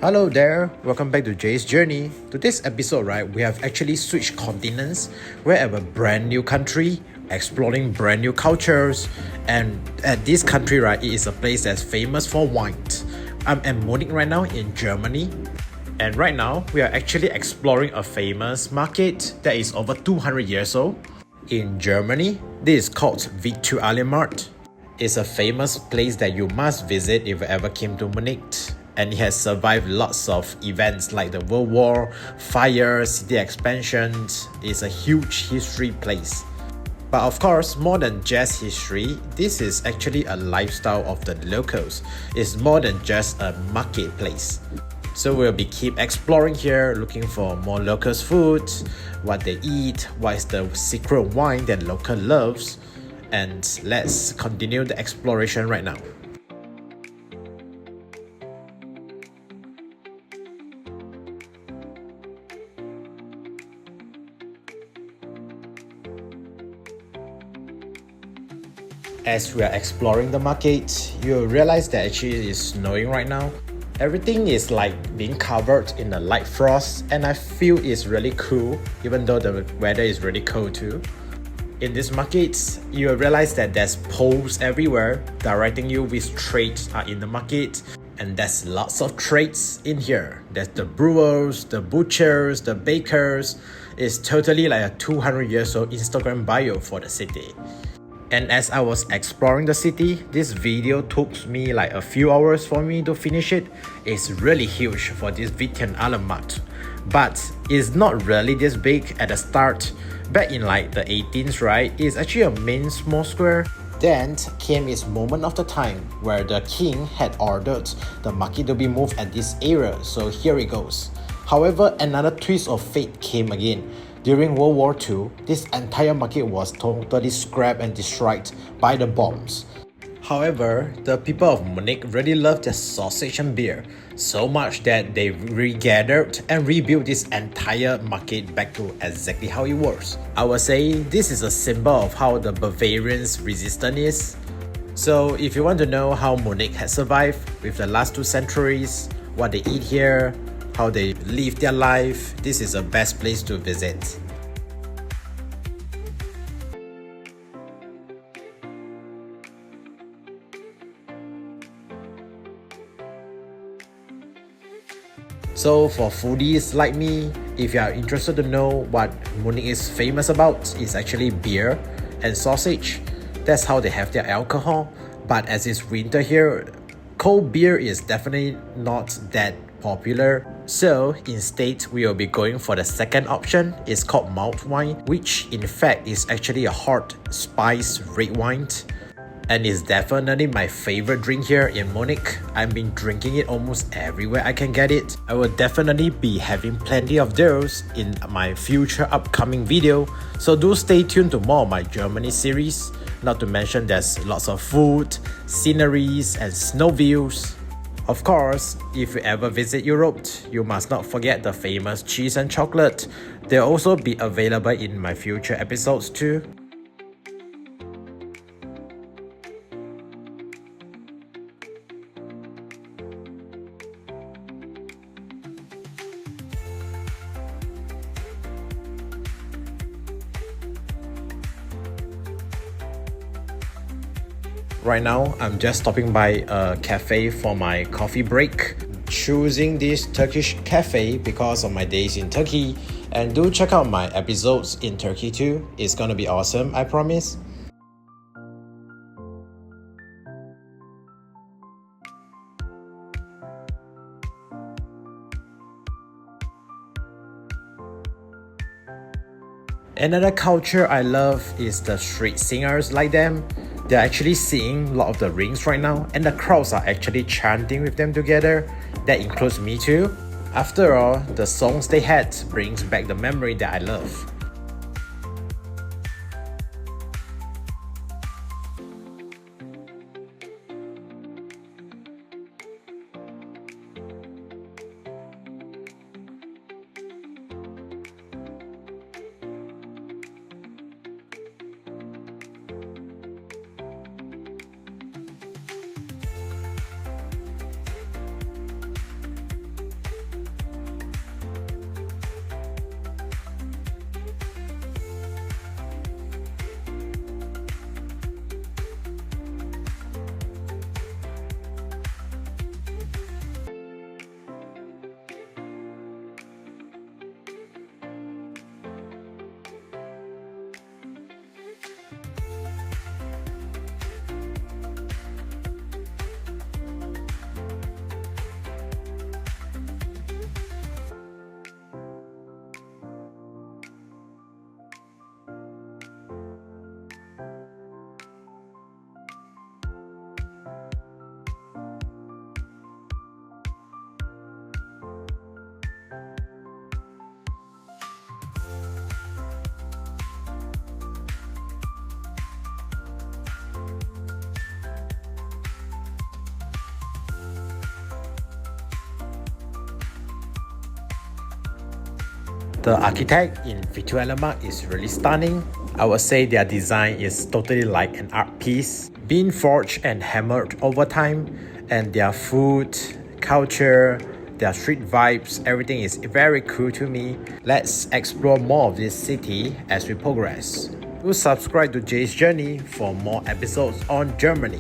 Hello there, welcome back to Jay's Journey. Today's episode, right, we have actually switched continents. We're at a brand new country, exploring brand new cultures, and at this country, right, it is a place that's famous for wine. I'm at Munich right now in Germany, and right now we are actually exploring a famous market that is over 200 years old. In Germany, this is called Viltualienmarkt. It's a famous place that you must visit if you ever came to Munich, and it has survived lots of events like the World War, fire, city expansions. It's a huge history place. But of course, more than just history, this is actually a lifestyle of the locals. It's more than just a marketplace. So we'll be keep exploring here, looking for more locals' food, what they eat, what is the secret wine that local loves, and let's continue the exploration right now. As we are exploring the market, you'll realize that actually it is snowing right now. Everything is like being covered in a light frost, and I feel it's really cool even though the weather is really cold too. In this market, you'll realize that there's poles everywhere directing you which trades are in the market, and there's lots of trades in here. There's the brewers, the butchers, the bakers. It's totally like a 200 years old Instagram bio for the city. And as I was exploring the city, this video took me like a few hours for me to finish it. It's really huge for this Viltualienmarkt, but it's not really this big at the start. Back in like the 18th, right, it's actually a main small square. Then came its moment of the time where the king had ordered the market to be moved at this area, so here it goes. However, another twist of fate came again. During World War II, this entire market was totally scrapped and destroyed by the bombs. However, the people of Munich really loved their sausage and beer, so much that they regathered and rebuilt this entire market back to exactly how it was. I would say this is a symbol of how the Bavarians' resistance is. So if you want to know how Munich has survived with the last 2 centuries, what they eat here, how they live their life, this is the best place to visit. So for foodies like me, if you are interested to know what Munich is famous about, it's actually beer and sausage. That's how they have their alcohol. But as it's winter here, cold beer is definitely not that popular. So instead, we will be going for the second option. It's called malt wine, which in fact is actually a hot spiced red wine. And it's definitely my favorite drink here in Munich. I've been drinking it almost everywhere I can get it. I will definitely be having plenty of those in my future upcoming video. So do stay tuned to more of my Germany series. Not to mention there's lots of food, sceneries, and snow views. Of course, if you ever visit Europe, you must not forget the famous cheese and chocolate. They'll also be available in my future episodes too. Right now, I'm just stopping by a cafe for my coffee break. Choosing this Turkish cafe because of my days in Turkey. And do check out my episodes in Turkey too. It's gonna be awesome, I promise. Another culture I love is the street singers like them. They're actually singing Lord of the Rings right now, and the crowds are actually chanting with them together. That includes me too. After all, the songs they had brings back the memory that I love. The architect in Viltualienmarkt is really stunning. I would say their design is totally like an art piece, being forged and hammered over time, and their food, culture, their street vibes, everything is very cool to me. Let's explore more of this city as we progress. Do subscribe to Jay's Journey for more episodes on Germany.